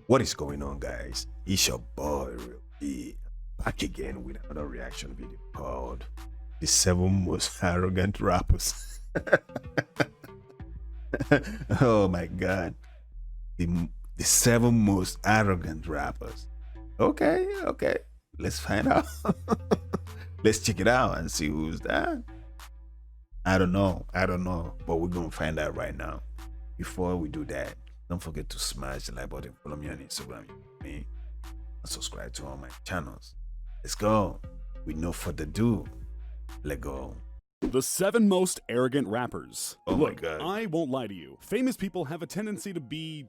What is going on, guys? It's your boy RealGee, back again with another reaction video called The 7 Most Arrogant Rappers. Oh my god. The 7 most arrogant rappers. Okay. Let's find out. Let's check it out and see who's that. I don't know, but we're gonna find out right now. Before we do that, don't forget to smash the like button, follow me on Instagram, and subscribe to all my channels. Let's go. With no further ado, let's go. The 7 most arrogant rappers. Oh Look, my god. I won't lie to you. Famous people have a tendency to be,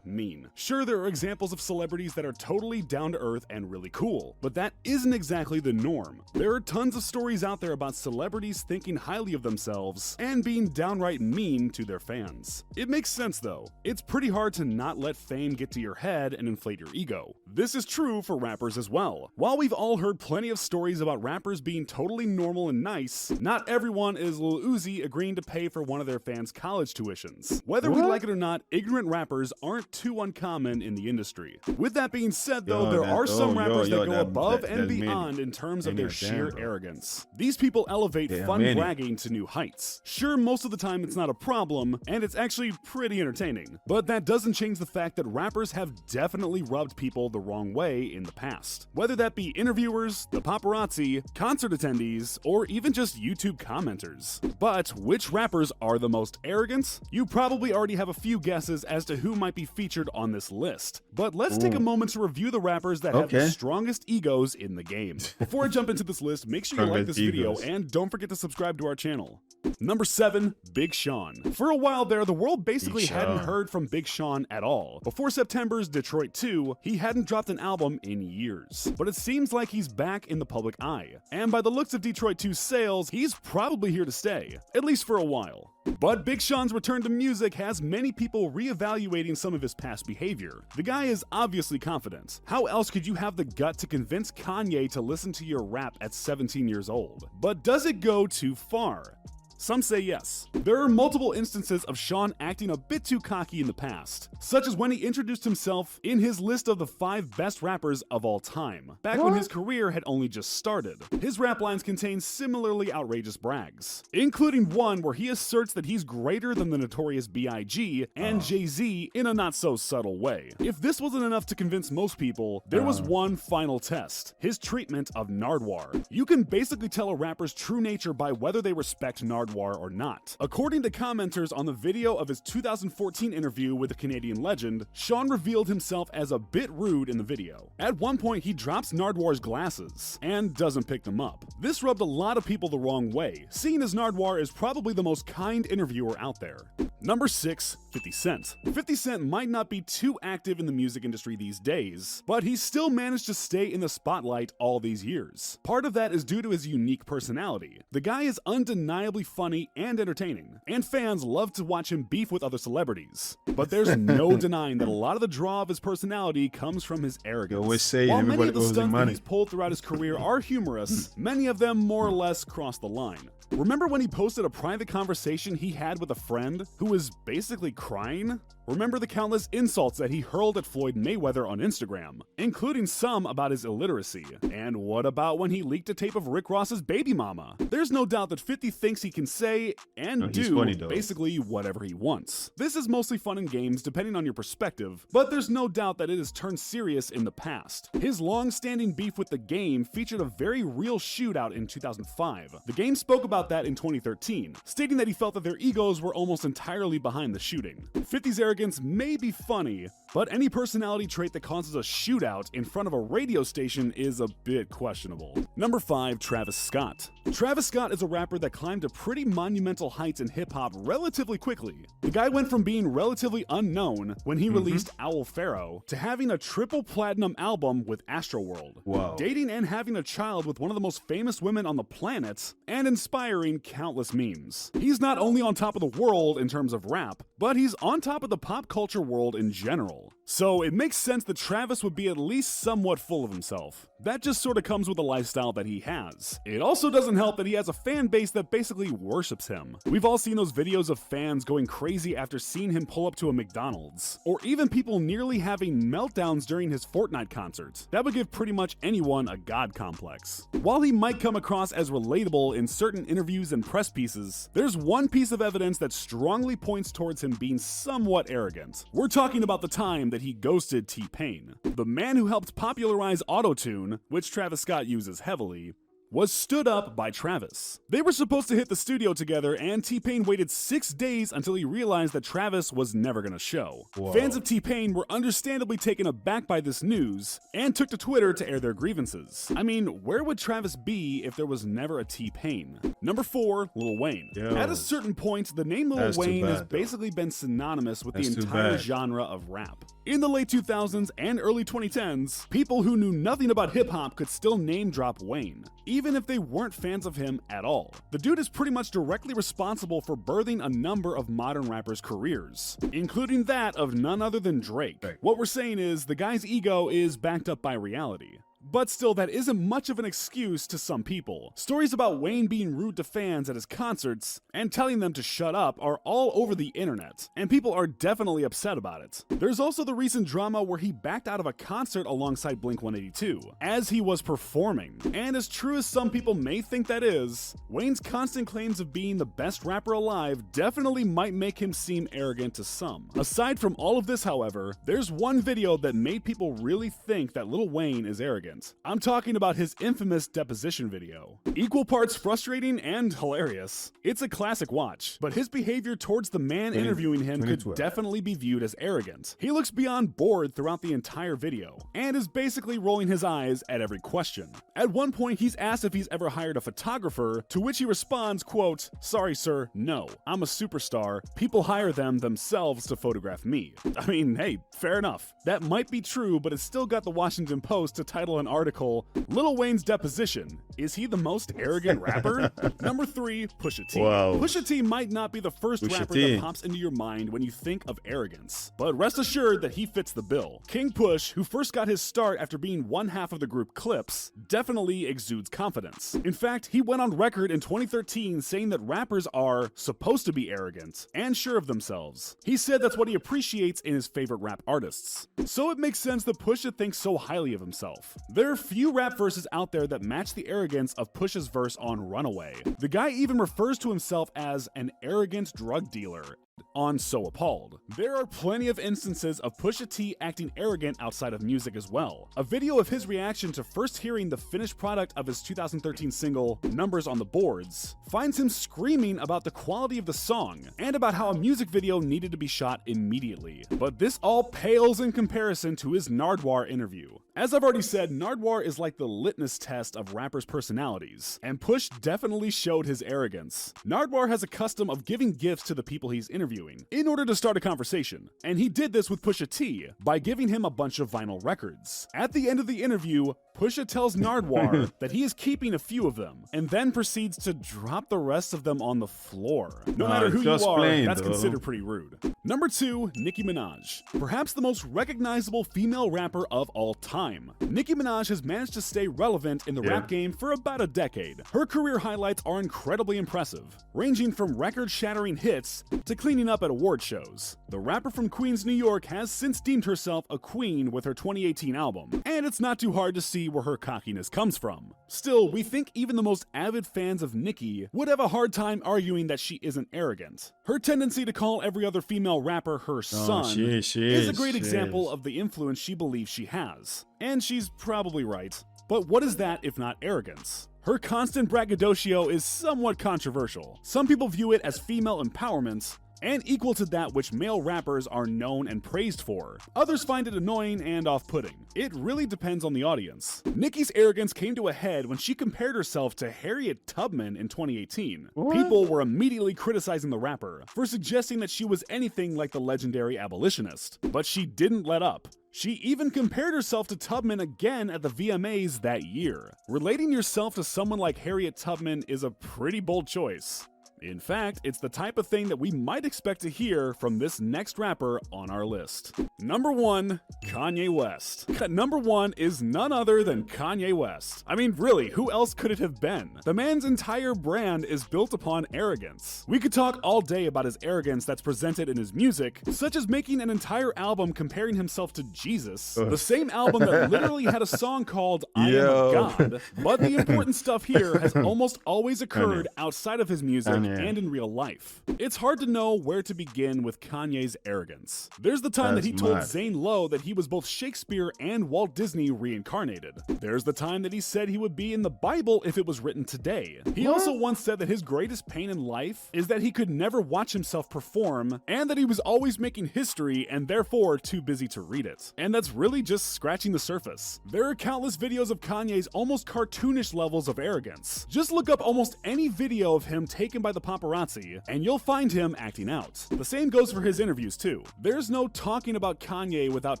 mean. Sure, there are examples of celebrities that are totally down to earth and really cool, but that isn't exactly the norm. There are tons of stories out there about celebrities thinking highly of themselves and being downright mean to their fans. It makes sense though. It's pretty hard to not let fame get to your head and inflate your ego. This is true for rappers as well. While we've all heard plenty of stories about rappers being totally normal and nice, not everyone is Lil Uzi agreeing to pay for one of their fans' college tuitions. Whether we like it or not, ignorant rappers aren't too uncommon in the industry. With that being said though, there are some rappers that go above and beyond in terms of their sheer arrogance. These people elevate fun bragging to new heights. Sure, most of the time it's not a problem, and it's actually pretty entertaining. But that doesn't change the fact that rappers have definitely rubbed people the wrong way in the past. Whether that be interviewers, the paparazzi, concert attendees, or even just YouTube commenters. But which rappers are the most arrogant? You probably already have a few guesses as to who might be featured on this list. But let's take a moment to review the rappers that have the strongest egos in the game. Before I jump into this list, make sure you like this video and don't forget to subscribe to our channel. Number 7, Big Sean. For a while there, the world basically hadn't heard from Big Sean at all. Before September's Detroit 2, he hadn't dropped an album in years. But it seems like he's back in the public eye. And by the looks of Detroit 2's sales, he's probably here to stay, at least for a while. But Big Sean's return to music has many people reevaluating some of his past behavior. The guy is obviously confident. How else could you have the gut to convince Kanye to listen to your rap at 17 years old? But does it go too far? Some say yes. There are multiple instances of Sean acting a bit too cocky in the past, such as when he introduced himself in his list of the 5 best rappers of all time, back when his career had only just started. His rap lines contain similarly outrageous brags, including one where he asserts that he's greater than the notorious B.I.G. and Jay-Z in a not-so-subtle way. If this wasn't enough to convince most people, there was one final test: his treatment of Nardwuar. You can basically tell a rapper's true nature by whether they respect Nardwuar or not. According to commenters on the video of his 2014 interview with the Canadian legend, Sean revealed himself as a bit rude in the video. At one point, he drops Nardwuar's glasses and doesn't pick them up. This rubbed a lot of people the wrong way, seeing as Nardwuar is probably the most kind interviewer out there. Number 6, 50 Cent. 50 Cent might not be too active in the music industry these days, but he's still managed to stay in the spotlight all these years. Part of that is due to his unique personality. The guy is undeniably funny and entertaining, and fans love to watch him beef with other celebrities. But there's no denying that a lot of the draw of his personality comes from his arrogance. While many of the stunts that he's pulled throughout his career are humorous, many of them more or less cross the line. Remember when he posted a private conversation he had with a friend who was basically crying? Remember the countless insults that he hurled at Floyd Mayweather on Instagram, including some about his illiteracy? And what about when he leaked a tape of Rick Ross's baby mama? There's no doubt that 50 thinks he can say and do basically whatever he wants. This is mostly fun and games depending on your perspective, but there's no doubt that it has turned serious in the past. His long-standing beef with the game featured a very real shootout in 2005. The game spoke about that in 2013, stating that he felt that their egos were almost entirely behind the shooting. 50's arrogance may be funny, but any personality trait that causes a shootout in front of a radio station is a bit questionable. Number 5, Travis Scott. Travis Scott is a rapper that climbed to pretty monumental heights in hip-hop relatively quickly. The guy went from being relatively unknown when he released Owl Pharaoh to having a triple platinum album with Astroworld, dating and having a child with one of the most famous women on the planet, and inspiring countless memes. He's not only on top of the world in terms of rap, but he's on top of the pop culture world in general. So it makes sense that Travis would be at least somewhat full of himself. That just sort of comes with the lifestyle that he has. It also doesn't help that he has a fan base that basically worships him. We've all seen those videos of fans going crazy after seeing him pull up to a McDonald's, or even people nearly having meltdowns during his Fortnite concert. That would give pretty much anyone a god complex. While he might come across as relatable in certain interviews and press pieces, there's one piece of evidence that strongly points towards him being somewhat arrogant. We're talking about the time that he ghosted T-Pain. The man who helped popularize autotune, which Travis Scott uses heavily, was stood up by Travis. They were supposed to hit the studio together, and T-Pain waited 6 days until he realized that Travis was never gonna show. Whoa. Fans of T-Pain were understandably taken aback by this news and took to Twitter to air their grievances. I mean, where would Travis be if there was never a T-Pain? Number 4, Lil Wayne. Yo. At a certain point, the name Lil That's too Wayne has bad, though. basically been synonymous with That's the too entire bad. genre of rap. In the late 2000s and early 2010s, people who knew nothing about hip-hop could still name drop Wayne, even if they weren't fans of him at all. The dude is pretty much directly responsible for birthing a number of modern rappers' careers, including that of none other than Drake. Right. What we're saying is the guy's ego is backed up by reality. But still, that isn't much of an excuse to some people. Stories about Wayne being rude to fans at his concerts and telling them to shut up are all over the internet, and people are definitely upset about it. There's also the recent drama where he backed out of a concert alongside Blink-182 as he was performing. And as true as some people may think that is, Wayne's constant claims of being the best rapper alive definitely might make him seem arrogant to some. Aside from all of this, however, there's one video that made people really think that Lil Wayne is arrogant. I'm talking about his infamous deposition video. Equal parts frustrating and hilarious. It's a classic watch, but his behavior towards the man interviewing him could 2012. definitely be viewed as arrogant. He looks beyond bored throughout the entire video, and is basically rolling his eyes at every question. At one point, he's asked if he's ever hired a photographer, to which he responds, quote, "Sorry sir, no. I'm a superstar. People hire them themselves to photograph me." I mean, hey, fair enough. That might be true, but it's still got the Washington Post to title an article, "Lil Wayne's Deposition. Is he the most arrogant rapper?" Number 3, Pusha T. Wow. Pusha T might not be the first Pusha rapper T. that pops into your mind when you think of arrogance, but rest assured that he fits the bill. King Push, who first got his start after being one half of the group Clips, definitely exudes confidence. In fact, he went on record in 2013 saying that rappers are supposed to be arrogant and sure of themselves. He said that's what he appreciates in his favorite rap artists. So it makes sense that Pusha thinks so highly of himself. There are few rap verses out there that match the arrogance of Pusha's verse on Runaway. The guy even refers to himself as an arrogant drug dealer on So Appalled. There are plenty of instances of Pusha T acting arrogant outside of music as well. A video of his reaction to first hearing the finished product of his 2013 single, Numbers on the Boards, finds him screaming about the quality of the song and about how a music video needed to be shot immediately. But this all pales in comparison to his Nardwuar interview. As I've already said, Nardwuar is like the litmus test of rappers' personalities, and Push definitely showed his arrogance. Nardwuar has a custom of giving gifts to the people he's interviewing in order to start a conversation, and he did this with Pusha T by giving him a bunch of vinyl records. At the end of the interview, Pusha tells Nardwuar that he is keeping a few of them, and then proceeds to drop the rest of them on the floor. No matter who you just are, plain, that's though. considered pretty rude. Number 2, Nicki Minaj. Perhaps the most recognizable female rapper of all time. Nicki Minaj has managed to stay relevant in the rap game for about a decade. Her career highlights are incredibly impressive, ranging from record-shattering hits to cleaning up at award shows. The rapper from Queens, New York has since deemed herself a queen with her 2018 album, and it's not too hard to see where her cockiness comes from. Still, we think even the most avid fans of Nicki would have a hard time arguing that she isn't arrogant. Her tendency to call every other female rapper her son is a great example of the influence she believes she has. And she's probably right. But what is that if not arrogance? Her constant braggadocio is somewhat controversial. Some people view it as female empowerment, and equal to that which male rappers are known and praised for. Others find it annoying and off-putting. It really depends on the audience. Nicki's arrogance came to a head when she compared herself to Harriet Tubman in 2018. People were immediately criticizing the rapper for suggesting that she was anything like the legendary abolitionist, but she didn't let up. She even compared herself to Tubman again at the VMAs that year. Relating yourself to someone like Harriet Tubman is a pretty bold choice. In fact, it's the type of thing that we might expect to hear from this next rapper on our list. Number 1, Kanye West. Number 1 is none other than Kanye West. I mean, really, who else could it have been? The man's entire brand is built upon arrogance. We could talk all day about his arrogance that's presented in his music, such as making an entire album comparing himself to Jesus, the same album that literally had a song called I Am a God. But the important stuff here has almost always occurred outside of his music and in real life. It's hard to know where to begin with Kanye's arrogance. There's the time that he told Zane Lowe that he was both Shakespeare and Walt Disney reincarnated. There's the time that he said he would be in the Bible if it was written today. He also once said that his greatest pain in life is that he could never watch himself perform, and that he was always making history and therefore too busy to read it. And that's really just scratching the surface. There are countless videos of Kanye's almost cartoonish levels of arrogance. Just look up almost any video of him taken by the paparazzi, and you'll find him acting out. The same goes for his interviews too. There's no talking about Kanye without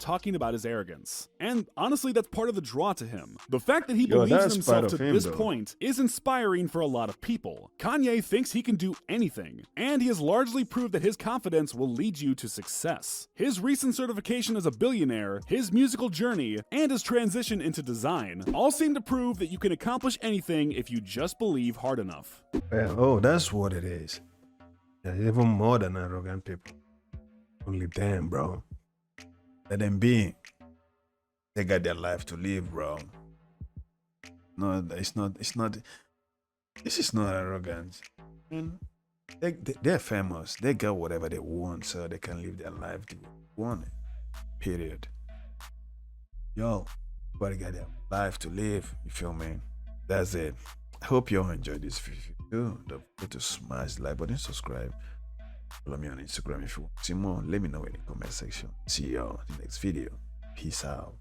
talking about his arrogance. And honestly, that's part of the draw to him. The fact that he believes in himself to this point is inspiring for a lot of people. Kanye thinks he can do anything, and he has largely proved that his confidence will lead you to success. His recent certification as a billionaire, his musical journey, and his transition into design all seem to prove that you can accomplish anything if you just believe hard enough. Oh, that's what it is. Yeah, even more than arrogant people. Only them, bro. Let them be. They got their life to live, bro. No, it's not. This is not arrogance. And they're famous. They got whatever they want, so they can live their life the way they want it. Period. Yo, everybody got their life to live. You feel me? That's it. I hope you all enjoyed this video. Don't forget to smash the like button, subscribe. Follow me on Instagram if you want to see more. Let me know in the comment section. See y'all in the next video. Peace out.